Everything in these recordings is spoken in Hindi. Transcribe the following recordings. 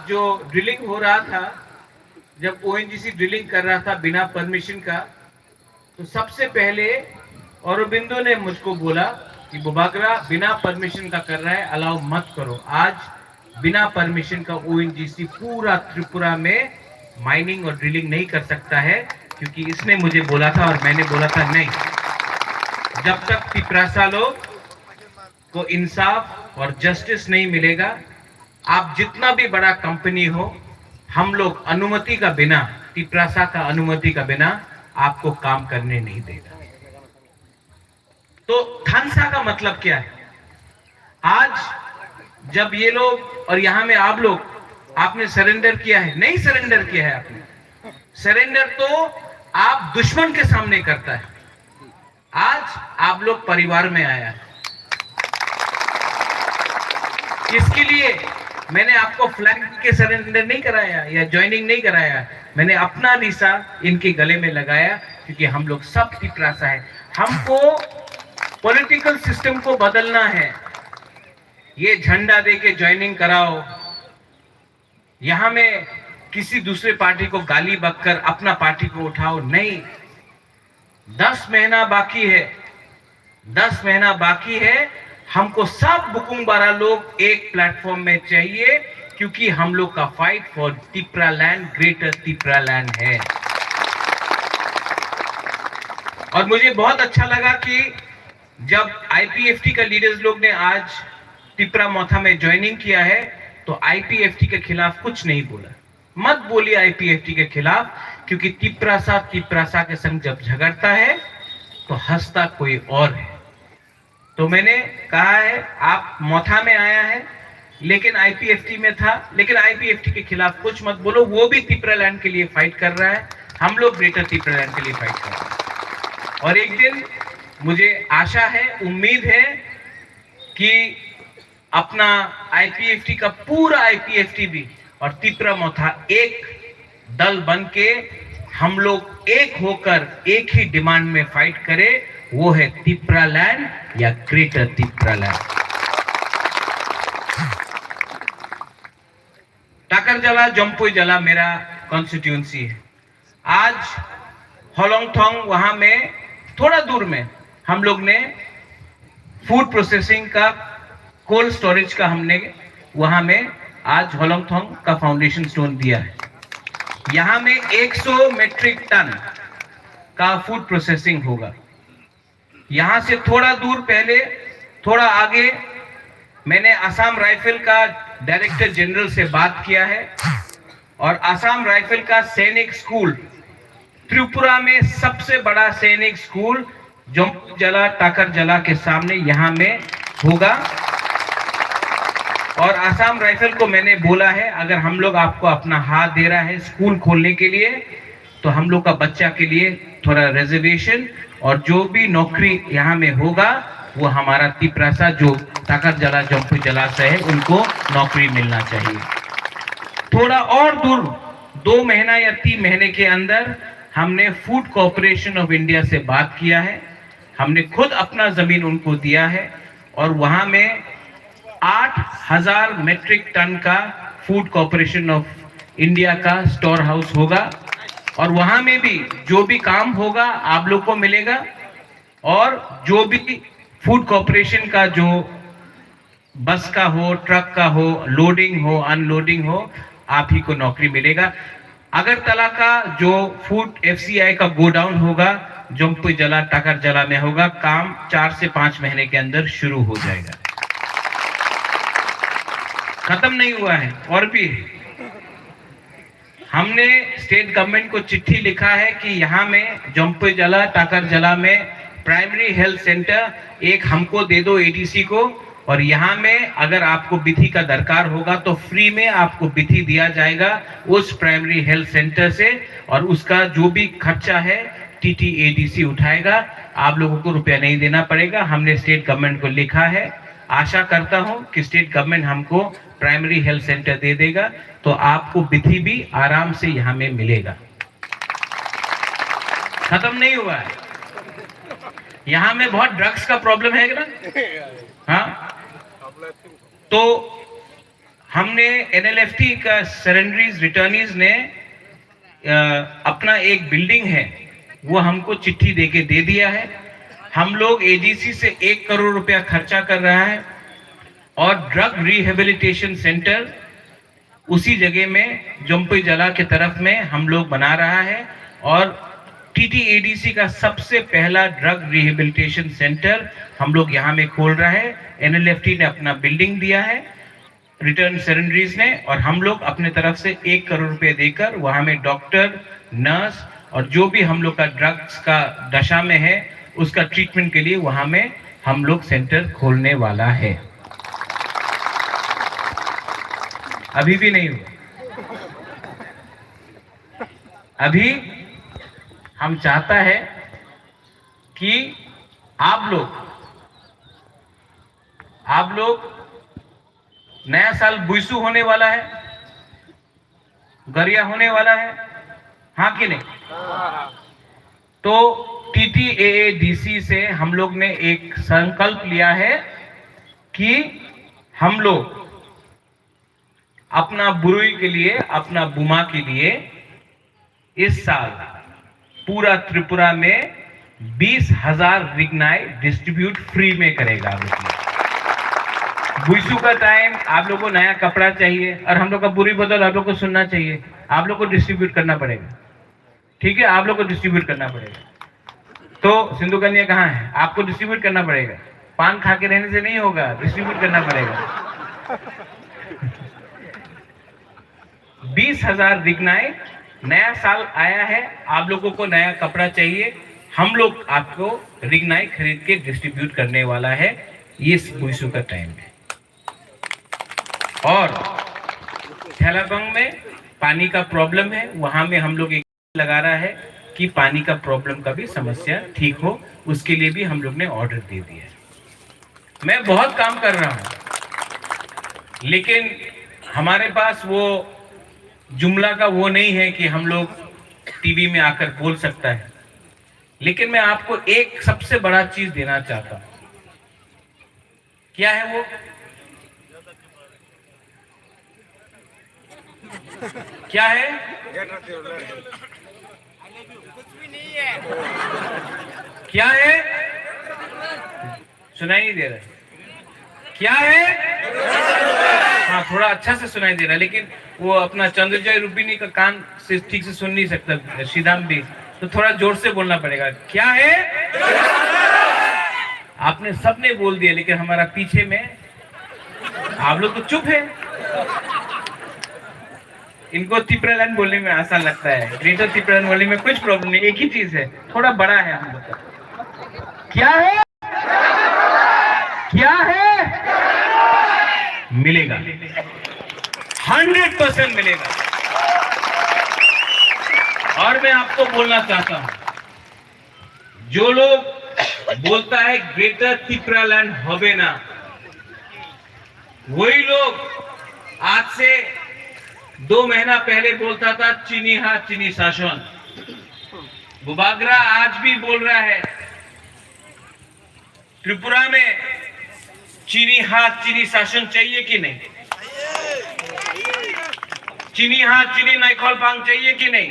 जो ड्रिलिंग हो रहा था, जब ओएनजीसी ड्रिलिंग कर रहा था बिना परमिशन का, तो सबसे पहले औरोबिंदो ने मुझको बोला कि बुबागरा बिना परमिशन का कर रहा है, अलाउ मत करो। आज बिना परमिशन का ओएनजीसी पूरा त्रिपुरा में माइनिंग और ड्रिलिंग नहीं कर सकता है, क्योंकि इसने मुझे बोला था और मैंने बोला था नहीं, जब तक तिपरासा लोग को इंसाफ और जस्टिस नहीं मिलेगा, आप जितना भी बड़ा कंपनी हो, हम लोग अनुमति का बिना, तिपरासा का अनुमति का बिना आपको काम करने नहीं देगा। तो थानसा का मतलब क्या है? आज जब ये लोग और यहां में आप लोग, आपने सरेंडर किया है? नहीं सरेंडर किया है आपने। सरेंडर तो आप दुश्मन के सामने करता है। आज आप लोग परिवार में आया है। इसके लिए मैंने आपको फ्लैग के सरेंडर नहीं कराया या ज्वाइनिंग नहीं कराया, मैंने अपना रीसा इनके गले में लगाया, क्योंकि हम लोग सब तिपरासा है। हमको पॉलिटिकल सिस्टम को बदलना है। ये झंडा दे के ज्वाइनिंग कराओ, यहां में किसी दूसरे पार्टी को गाली बककर अपना पार्टी को उठाओ, नहीं। 10 महीना बाकी है, 10 महीना बाकी है। हमको सब बुकुंबारा लोग एक प्लेटफॉर्म में चाहिए, क्योंकि हम लोग का fight for Tipra land, greater Tipra land है। और मुझे बहुत अच्छा लगा कि जब आईपीएफटी का लीडर्स लोग ने आज तिपरा मोथा में ज्वाइनिंग किया है, तो आईपीएफटी के खिलाफ कुछ नहीं बोला। मत बोलिए आईपीएफटी के खिलाफ, क्योंकि तिपरासा के संग जब झगड़ता है तो हंसता कोई और है। तो मैंने कहा है, आप मोथा में आया है लेकिन आईपीएफटी में था, लेकिन आईपीएफटी के खिलाफ कुछ मत बोलो। वो भी तिपरा लैंड के लिए फाइट कर रहा है, हम लोग ग्रेटर तिपरा लैंड के लिए फाइट कर रहे हैं। और एक दिन मुझे आशा है, उम्मीद है कि अपना आईपीएफटी का पूरा आईपीएफटी भी और तिपरा मोथा एक दल बन के हम लोग एक होकर एक ही डिमांड में फाइट करें, वो है तिपरा लैंड या ग्रेटर तिपरा लैंड। टाकरजला जम्पुई जला मेरा कॉन्स्टिट्यूंसी है। आज होलोंगथोंग वहां में थोड़ा दूर में हम लोग ने फूड प्रोसेसिंग का, कोल्ड स्टोरेज का, हमने वहां में आज होलोंगथोंग का फाउंडेशन स्टोन दिया है। यहां में 100 मेट्रिक टन का फूड प्रोसेसिंग होगा। यहां से थोड़ा दूर पहले, थोड़ा आगे, मैंने असम राइफल का डायरेक्टर जनरल से बात किया है, और असम राइफल का सैनिक स्कूल, त्रिपुरा में सबसे बड़ा सैनिक स्कूल जम्पुजला टाकरजला के सामने यहां में होगा। और असम राइफल को मैंने बोला है, अगर हम लोग आपको अपना हाथ दे रहा है स्कूल खोलने के लिए, तो हम लोग का बच्चा के लिए थोड़ा रिजर्वेशन, और जो भी नौकरी यहाँ में होगा वो हमारा तिपरासा जो टाकरजला जम्पुजला से है, उनको नौकरी मिलना चाहिए। थोड़ा और दूर 2 महीना या 3 महीने के अंदर हमने फूड कॉर्पोरेशन ऑफ इंडिया से बात किया है। हमने खुद अपना जमीन उनको दिया है, और वहां में 8000 मेट्रिक टन का फूड कॉर्पोरेशन ऑफ इंडिया का स्टोर हाउस होगा। और वहां में भी जो भी काम होगा आप लोग को मिलेगा, और जो भी फूड कॉर्पोरेशन का जो बस का हो, ट्रक का हो, लोडिंग हो, अनलोडिंग हो, आप ही को नौकरी मिलेगा। अगरतला का जो फूड एफसीआई का गोडाउन होगा, जम्पुजला टाकरजला में होगा, काम 4 से 5 महीने के अंदर शुरू हो जाएगा। खत्म नहीं हुआ है, और भी हमने स्टेट गवर्नमेंट को चिट्ठी लिखा है कि यहाँ में जम्पुजला टाकरजला में प्राइमरी हेल्थ सेंटर एक हमको दे दो एडीसी को, और यहाँ में अगर आपको विधि का दरकार होगा तो फ्री में आपको विधि दिया जाएगा उस प्राइमरी हेल्थ सेंटर से, और उसका जो भी खर्चा है टीटीएडीसी उठाएगा, आप लोगों को रुपया नहीं देना पड़ेगा। हमने स्टेट गवर्नमेंट को लिखा है, आशा करता हूं कि स्टेट गवर्नमेंट हमको प्राइमरी हेल्थ सेंटर दे देगा, तो आपको विधि भी आराम से यहाँ में मिलेगा। खत्म नहीं हुआ है, यहाँ में बहुत ड्रग्स का प्रॉब्लम है ना। हाँ, तो हमने NLFT का सरेंडरीज रिटर्नीज ने अपना एक बिल्डिंग है वो हमको चिट्ठी देके दे दिया है। हम लोग AGC से 1 करोड़ रुपया खर्चा कर रहा है और ड्रग रिहेबिलिटेशन सेंटर उसी जगह में जम्पई जला के तरफ में हम लोग बना रहा है और TTADC का सबसे पहला ड्रग रिहेबिलिटेशन सेंटर हम लोग यहाँ में खोल रहा है। NLFT ने अपना बिल्डिंग दिया है रिटर्न सरेंडरीज ने, और हम लोग अपने तरफ से 1 करोड़ रुपए देकर वहाँ में डॉक्टर, नर्स और जो भी हम लोग का ड्रग्स का दशा में है उसका ट्रीटमेंट के लिए वहाँ में हम लोग सेंटर खोलने वाला है। अभी भी नहीं हुआ, अभी हम चाहता है कि आप लोग नया साल बुइसु होने वाला है, गरिया होने वाला है, हाँ कि नहीं? तो TTAADC से हम लोग ने एक संकल्प लिया है कि हम लोग अपना बुरुई के लिए, अपना बुमा के लिए इस साल पूरा त्रिपुरा में 20,000 रिग्नाई डिस्ट्रीब्यूट फ्री में करेगा। बुइसु का टाइम आप लोगों को नया कपड़ा चाहिए और हम लोग का बुरी बदल आप लोग को सुनना चाहिए, आप लोग को डिस्ट्रीब्यूट करना पड़ेगा, ठीक है? आप लोग को डिस्ट्रीब्यूट करना पड़ेगा। तो सिंधु कन्या कहाँ है? आपको डिस्ट्रीब्यूट करना पड़ेगा, पान खा के रहने से नहीं होगा, डिस्ट्रीब्यूट करना पड़ेगा। 20,000 रिग्नाई, नया साल आया है, आप लोगों को नया कपड़ा चाहिए, हम लोग आपको रिग्नाई खरीद के डिस्ट्रीब्यूट करने वाला है ये बुइसु का टाइम है। और थैलाबंग में पानी का प्रॉब्लम है, वहां में हम लोग एक लगा रहा है कि पानी का प्रॉब्लम का भी समस्या ठीक हो, उसके लिए भी हम लोग ने ऑर्डर दे दिया है। मैं बहुत काम कर रहा हूं, लेकिन हमारे पास वो जुमला का वो नहीं है कि हम लोग टीवी में आकर बोल सकता है। लेकिन मैं आपको एक सबसे बड़ा चीज देना चाहता हूं। क्या है वो? क्या है? क्या है? सुनाई नहीं दे रहा है। क्या है? हाँ, थोड़ा अच्छा से सुनाई दे रहा है, लेकिन वो अपना चंद्रजय रूपिणी का कान से ठीक से सुन नहीं सकता श्रीधाम भी, तो थोड़ा जोर से बोलना पड़ेगा। क्या है? आपने सबने बोल दिया, लेकिन हमारा पीछे में आप लोग तो चुप है। इनको तिपरालैंड बोलने में आसान लगता है, ग्रेटर तिपरालैंड बोलने में कुछ प्रॉब्लम नहीं, एक ही चीज है, थोड़ा बड़ा है हम लोग का। क्या है? क्या है? मिलेगा, 100% मिलेगा। और मैं आपको बोलना चाहता हूं, जो लोग बोलता है ग्रेटर तिपरालैंड होवे ना, वही लोग आज से 2 महीना पहले बोलता था चीनी हाथ चीनी शासन। बुबागरा आज भी बोल रहा है त्रिपुरा में चीनी हाथ चीनी शासन चाहिए कि नहीं? चीनी हाथ चीनी नाइखोल पांग चाहिए कि नहीं?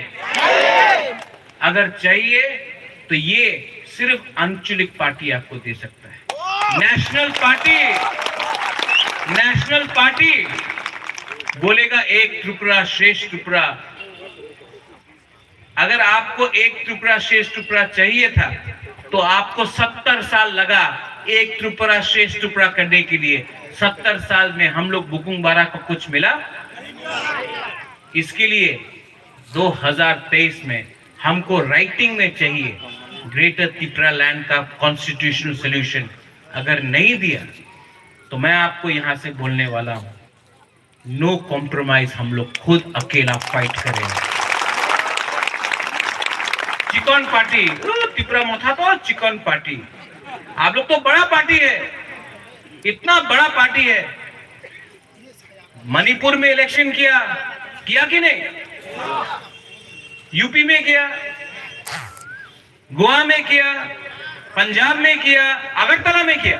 अगर चाहिए तो ये सिर्फ आंचलिक पार्टी आपको दे सकता है। नेशनल पार्टी बोलेगा एक त्रिपुरा श्रेष्ठ त्रिपुरा। अगर आपको एक त्रिपुरा श्रेष्ठ त्रिपुरा चाहिए था तो आपको 70 साल लगा एक त्रिपुरा श्रेष्ठ त्रिपुरा करने के लिए। 70 साल में हम लोग बुकुंग बारा को कुछ मिला? इसके लिए 2023 में हमको राइटिंग में चाहिए ग्रेटर तिपरालैंड का कॉन्स्टिट्यूशनल सॉल्यूशन। अगर नहीं दिया तो मैं आपको यहां से बोलने वाला हूं, नो कॉम्प्रोमाइज, हम लोग खुद अकेला फाइट करेंगे। चिकन पार्टी, त्रिपुरा मोथा तो चिकन पार्टी। आप लोग तो बड़ा पार्टी है, इतना बड़ा पार्टी है। मणिपुर में इलेक्शन किया कि नहीं? यूपी में किया, गोवा में किया, पंजाब में किया, अगरतला में किया।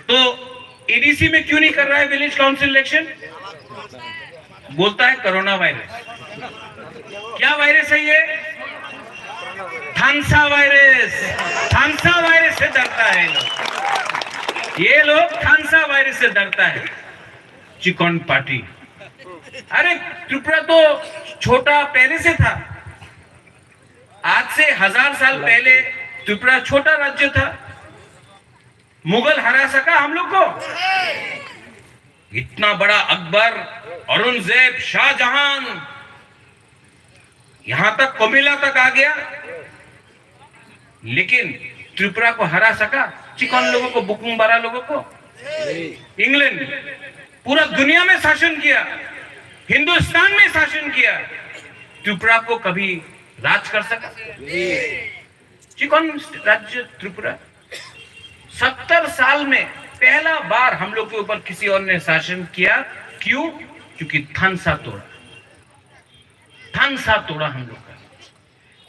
तो एडीसी में क्यों नहीं कर रहा है विलेज काउंसिल इलेक्शन? बोलता है कोरोना वायरस। क्या वायरस है ये? थानसा वायरस। थानसा वायरस से डरता है ये लोग थानसा वायरस से डरता है। Chicken party. अरे त्रिपुरा तो छोटा पहले से था। आज से 1000 साल पहले त्रिपुरा छोटा राज्य था। मुगल हरा सका हम लोग को? इतना बड़ा अकबर, औरंगजेब, शाहजहां, यहां तक कोमिला तक आ गया, लेकिन त्रिपुरा को हरा सका? चिकन लोगों को, बुकुंबारा लोगों को। इंग्लैंड पूरा दुनिया में शासन किया, हिंदुस्तान में शासन किया, त्रिपुरा को कभी राज कर सका? चिकन राज्य त्रिपुरा 70 साल में पहला बार हम लोग के ऊपर किसी और ने शासन किया। क्यों? क्योंकि थानसा तोड़ा। थानसा तोड़ा हम लोग का।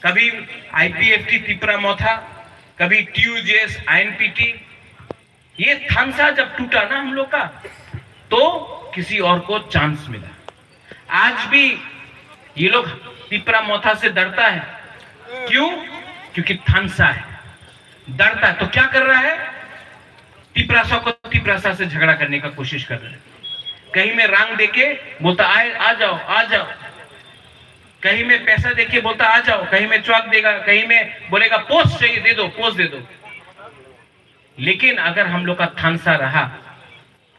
कभी आईपीएफटी त्रिपुरा मोथा, कभी टीयूजेएस आईएनपीटी। ये थानसा जब टूटा ना हम लोग का, तो किसी और को चांस मिला। आज भी ये लोग त्रिपुरा मोथा से डरता है। क्यों? क्योंकि थानसा है, डरता है। तो क्या कर रहा है? त्रिपुरासा को त्रिपुरासा से झगड़ा करने का कोशिश कर रहा है। कहीं में रंग देके बोलता आ जाओ आ जाओ, कहीं में पैसा देके बोलता आ जाओ, कहीं में चौक देगा, कहीं में बोलेगा पोस्ट चाहिए दे दो, पोस्ट दे दो। लेकिन अगर हम लोग का थानसा रहा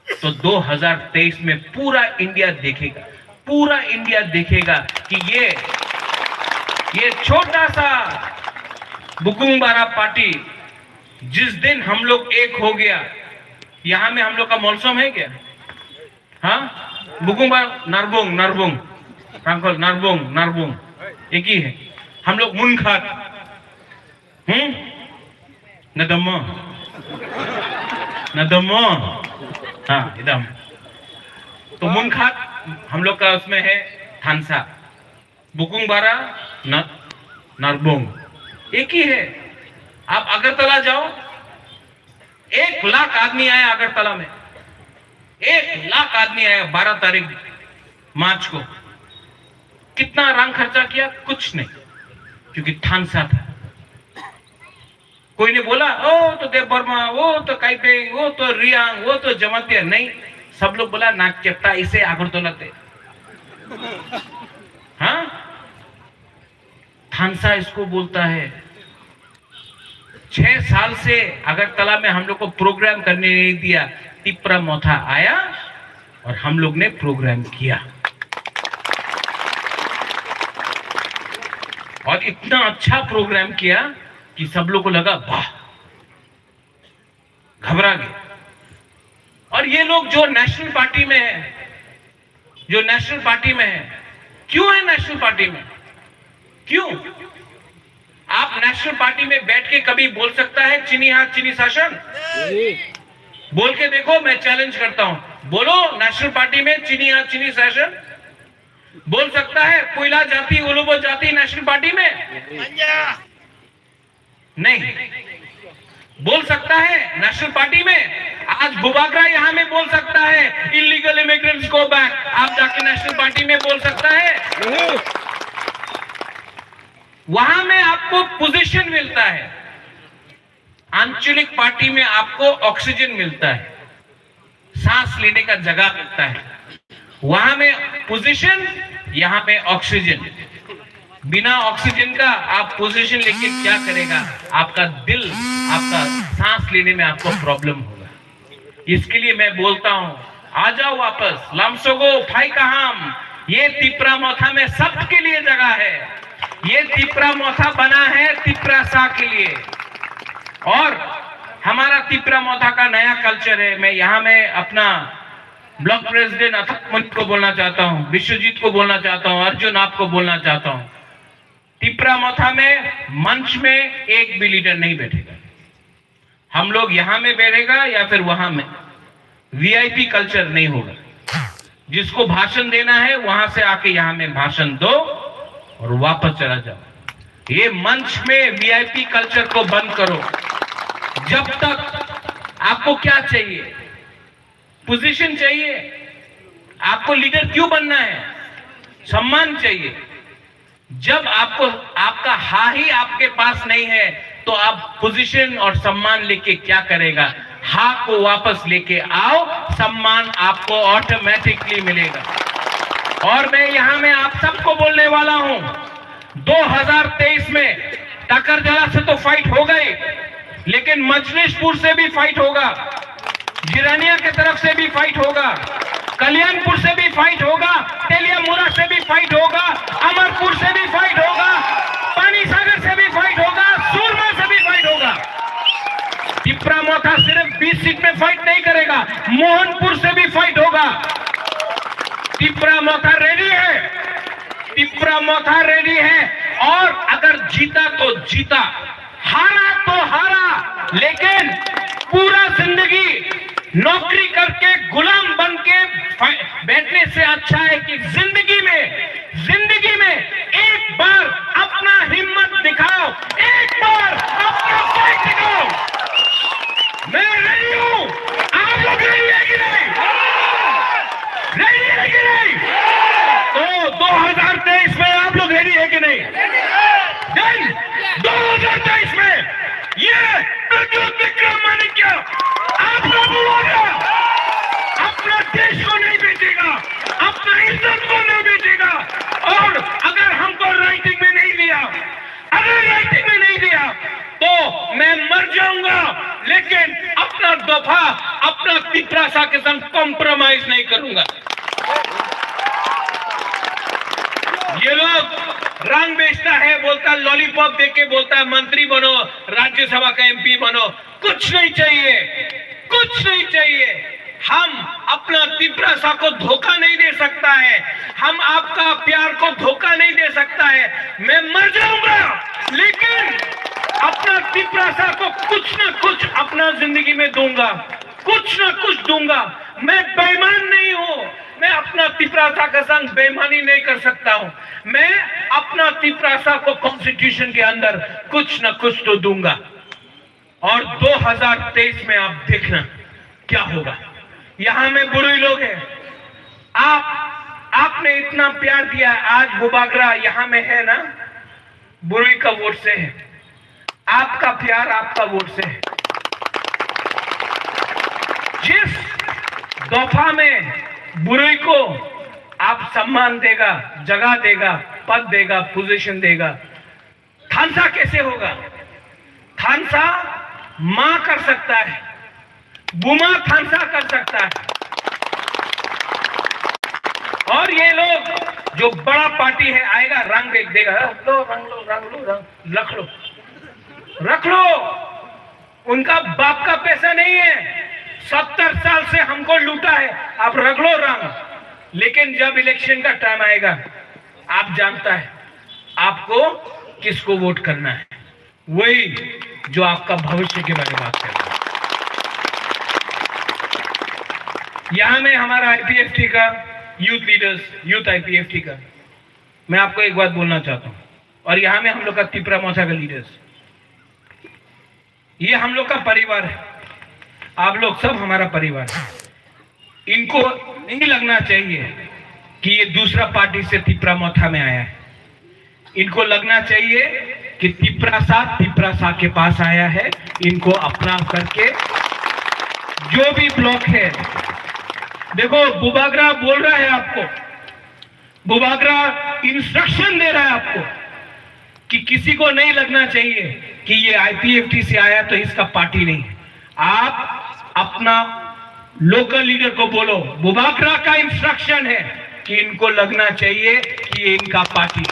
तो 2023 में पूरा इंडिया देखेगा, पूरा इंडिया देखेगा कि ये छोटा सा बुकुंबारा पार्टी जिस दिन हम लोग एक हो गया। यहां में हम लोग का मौसम है क्या? हाँ, बुकुंबारा, नरबुंग नरबुंग अंकल, नरबुंग नरबुंग एक ही है। हम लोग मुनखात, नदम्मो नदम्मो, हाँ इदम। तो मुनखात हम लोग का उसमें है थानसा, बुकुंबारा, नरबुंग एक ही है। आप अगरतला जाओ, 1 लाख आदमी आया अगरतला में, 1 लाख आदमी आया 12 तारीख मार्च को। कितना रंग खर्चा किया? कुछ नहीं, क्योंकि थानसा था। कोई ने बोला ओ तो देव वर्मा, वो तो काइपेंग, वो तो रियांग, वो तो जमातिया। नहीं, सब लोग बोला नाक चपटा, इसे अगरतला थे। हाँ, थानसा इसको बोलता है। 6 साल से अगरतला में हम लोग को प्रोग्राम करने नहीं दिया। त्रिपुरा मोथा आया और हम लोग ने प्रोग्राम किया, और इतना अच्छा प्रोग्राम किया कि सब लोग को लगा वाह, घबरा गए। और ये लोग जो नेशनल पार्टी में है, जो नेशनल पार्टी में है, क्यों है नेशनल पार्टी में? क्यों? आप नेशनल पार्टी में बैठ के कभी बोल सकता है चीनी हाथ चीनी शासन? बोल के देखो, मैं चैलेंज करता हूं। बोलो नेशनल पार्टी में चीनी हाथ चीनी शासन बोल सकता है? कोयला जाति, उलूबो जाति नेशनल पार्टी में नहीं बोल सकता है। नेशनल पार्टी में आज बुबागरा यहां में बोल सकता है इलीगल इमिग्रेंट्स को बैक। आप जाके नेशनल पार्टी में बोल सकता है? वहां में आपको पोजीशन मिलता है। आंचलिक पार्टी में आपको ऑक्सीजन मिलता है, सांस लेने का जगह मिलता है। वहां में पोजीशन, यहां पे ऑक्सीजन। बिना ऑक्सीजन का आप पोजीशन लेके क्या करेगा? आपका दिल, आपका सांस लेने में आपको प्रॉब्लम होगा। इसके लिए मैं बोलता हूं, आ जाओ वापस, लामसोगो फाई कहाम। ये त्रिपुरा मोथा में सबके लिए जगह है। ये त्रिपुरा मोथा बना है त्रिपुरासा के लिए, और हमारा त्रिपुरा मोथा का नया कल्चर है। मैं यहाँ में अपना ब्लॉक प्रेसिडेंट अथक मंच को बोलना चाहता हूँ, विश्वजीत को बोलना चाहता हूँ, अर्जुन आपको बोलना चाहता हूँ। त्रिपुरा मोथा में मंच में एक भी लीडर नहीं बैठेगा। हम लोग यहाँ में बैठेगा या फिर वहां में। वीआईपी कल्चर नहीं होगा। जिसको भाषण देना है वहां से आके यहाँ में भाषण दो और वापस चला जाओ। ये मंच में वीआईपी कल्चर को बंद करो। जब तक आपको क्या चाहिए? पोजीशन चाहिए। आपको लीडर क्यों बनना है? सम्मान चाहिए। जब आपको आपका हा ही आपके पास नहीं है तो आप पोजीशन और सम्मान लेके क्या करेगा? हा को वापस लेके आओ, सम्मान आपको ऑटोमेटिकली मिलेगा। और मैं यहां में आप सबको बोलने वाला हूं, 2023 में टकरजला से तो फाइट हो गई, लेकिन मजलिसपुर से भी फाइट होगा, जिरानिया की तरफ से भी फाइट होगा, कल्याणपुर से भी फाइट होगा, तेलियामुरा से भी फाइट होगा, अमरपुर से भी फाइट होगा, पानी सागर से भी फाइट होगा, सूरमा से भी फाइट होगा। तिपरा मोथा सिर्फ 20 सीट में फाइट नहीं करेगा, मोहनपुर से भी फाइट होगा। तिपरा मोथा रेडी है, तिपरा मोथा रेडी है। और अगर जीता तो जीता, हारा तो हारा, लेकिन पूरा जिंदगी नौकरी करके गुलाम बन के बैठने से अच्छा है कि जिंदगी में एक बार अपना हिम्मत दिखाओ, एक बार अपना फाइट दिखाओ। मैं रेडी हूं, आप लोग रेडी है कि नहीं? रेडी है कि नहीं? तो 2023 में आप लोग रेडी है कि नहीं? 2023 में ये प्रद्युत विक्रम माणिक्य आपका बुलाया, अपना देश को नहीं बेचेगा, अपना इज्जत को नहीं बेचेगा। और अगर हमको राइटिंग में नहीं दिया, तो मैं मर जाऊंगा, लेकिन अपना दफा, अपना तिपरासा के संग कॉम्प्रोमाइज नहीं करूंगा। ये लोग रंग बेचता है, बोलता लॉलीपॉप देके के बोलता है मंत्री बनो, राज्यसभा का एमपी बनो। कुछ नहीं चाहिए, कुछ नहीं चाहिए। हम अपना तिपरासा को धोखा नहीं दे सकता है, हम आपका प्यार को धोखा नहीं दे सकता है। मैं मर जाऊंगा, लेकिन अपना तिपरासा को कुछ ना कुछ अपना जिंदगी में दूंगा, कुछ ना कुछ दूंगा। मैं बेईमान नहीं हूं, मैं अपना तिपरासा के संग बेईमानी नहीं कर सकता हूं। मैं अपना तिपरासा को कॉन्स्टिट्यूशन के अंदर कुछ ना कुछ तो दूंगा। और 2023 में आप देखना क्या होगा। यहां में बुरुई लोग हैं, आपने इतना प्यार दिया, आज बुबागरा यहां में है ना, बुरुई का वोट से है, आपका प्यार आपका वोट से है। जिस दफा में बुरुई को आप सम्मान देगा, जगह देगा, पद देगा, पोजीशन देगा, थानसा कैसे होगा? थानसा मां कर सकता है, बुमा थानसा कर सकता है। और ये लोग जो बड़ा पार्टी है आएगा, रंग देख देगा, रख लो। उनका बाप का पैसा नहीं है, 70 साल से हमको लूटा है, आप रख लो रंग। लेकिन जब इलेक्शन का टाइम आएगा, आप जानता है आपको किसको वोट करना है, वही जो आपका भविष्य के बारे में बात कर रहा है। यहां में हमारा आईपीएफटी का यूथ लीडर्स, यूथ आईपीएफटी का, मैं आपको एक बात बोलना चाहता हूं। और यहां में हम लोग का तिपरा मोथा का लीडर्स, ये हम लोग का परिवार है, आप लोग सब हमारा परिवार है। इनको नहीं लगना चाहिए कि ये दूसरा पार्टी से तिपरा मोथा में आया है। इनको लगना चाहिए कि तिपरासा के पास आया है। इनको अपना करके जो भी ब्लॉक है, देखो बुबागरा बोल रहा है आपको, बुबागरा इंस्ट्रक्शन दे रहा है आपको कि किसी को नहीं लगना चाहिए कि ये आईपीएफटी से आया तो इसका पार्टी नहीं है। आप अपना लोकल लीडर को बोलो, बुबागरा का इंस्ट्रक्शन है कि इनको लगना चाहिए कि ये इनका पार्टी।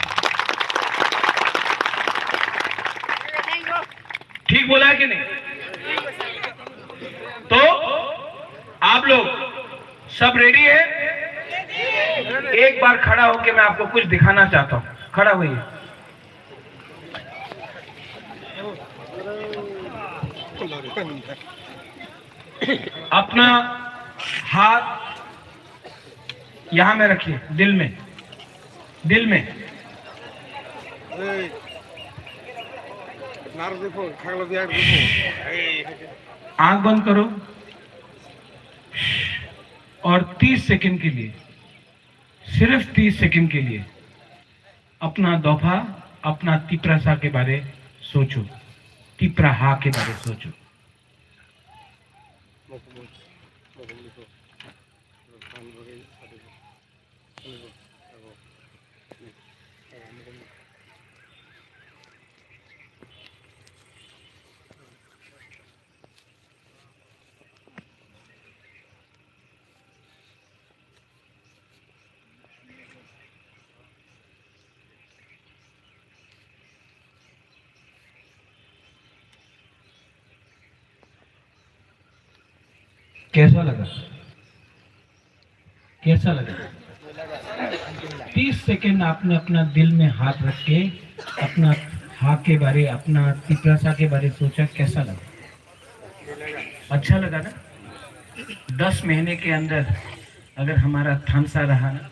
ठीक बोला है कि नहीं? तो आप लोग सब रेडी है? एक बार खड़ा होकर मैं आपको कुछ दिखाना चाहता हूं। खड़ा हुई अपना हाथ यहां में रखिए, दिल में, दिल में। आंख बंद करो। और 30 सेकंड के लिए, सिर्फ 30 सेकंड के लिए अपना दोफा, अपना तिप्रासा के बारे सोचो, तिप्रा हा के बारे सोचो। कैसा लगा? कैसा लगा? 30 सेकंड आपने अपना दिल में हाथ रख के अपना हा के बारे, अपना तिप्रासा के बारे सोचा, कैसा लगा? अच्छा लगा ना? 10 महीने के अंदर अगर हमारा थानसा रहा ना,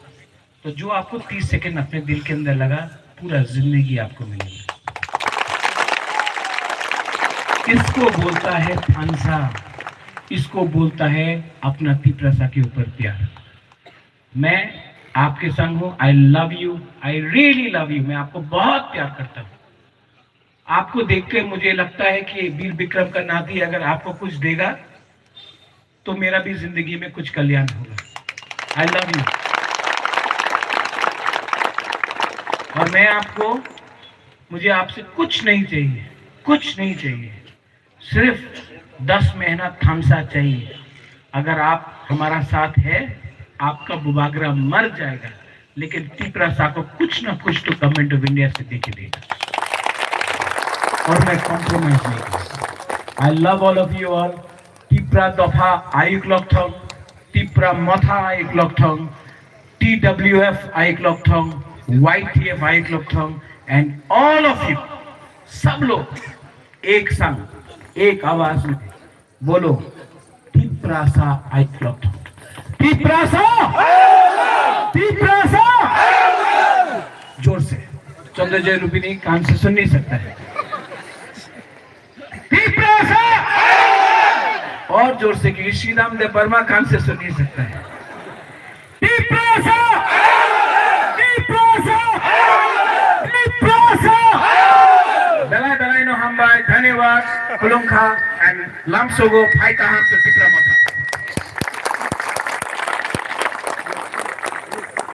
तो जो आपको 30 सेकंड अपने दिल के अंदर लगा, पूरा जिंदगी आपको मिलेगा। इसको बोलता है थानसा, इसको बोलता है अपना तिप्रासा के ऊपर प्यार। मैं आपके संग हूं। I love you, I really love you. मैं आपको बहुत प्यार करता हूं। आपको देखकर मुझे लगता है कि वीर विक्रम का नाती अगर आपको कुछ देगा तो मेरा भी जिंदगी में कुछ कल्याण होगा। I love you. और मैं आपको, मुझे आपसे कुछ नहीं चाहिए, कुछ नहीं चाहिए, सिर्फ 10 महीना थामसा चाहिए। अगर आप हमारा साथ है, आपका बुबागरा मर जाएगा, लेकिन तिप्रासा को कुछ ना कुछ तो गवर्नमेंट ऑफ इंडिया से देके देगा, और मैं कॉम्प्रोमाइज नहीं करूंगा। I love all of you all. Tipra दफा आयुक लॉकथोंग, तिप्रा मथा आयुक लॉकथोंग, TWF आयुक लॉकथोंग, YTF आयुक लॉकथोंग, एंड ऑल ऑफ यू, सब लोग एक संग, एक आवाज में बोलो, तिप्रासा आयुक लॉकथोंग। तिप्रासा, तिप्रासा, जोर से। चंद्रजय रूपिणी कान से सुन नहीं सकता है। तिप्रासा, और जोर से, क्योंकि श्री रामदेव वर्मा कान से सुन नहीं सकता है। तिप्रासा, तिप्रासा, तिप्रासा। बेलाय बेलाय नो हामबाय, धन्यवाद। खुलुमखा एंड लामसोगो फाइटा हाम तो तिप्रा मथा।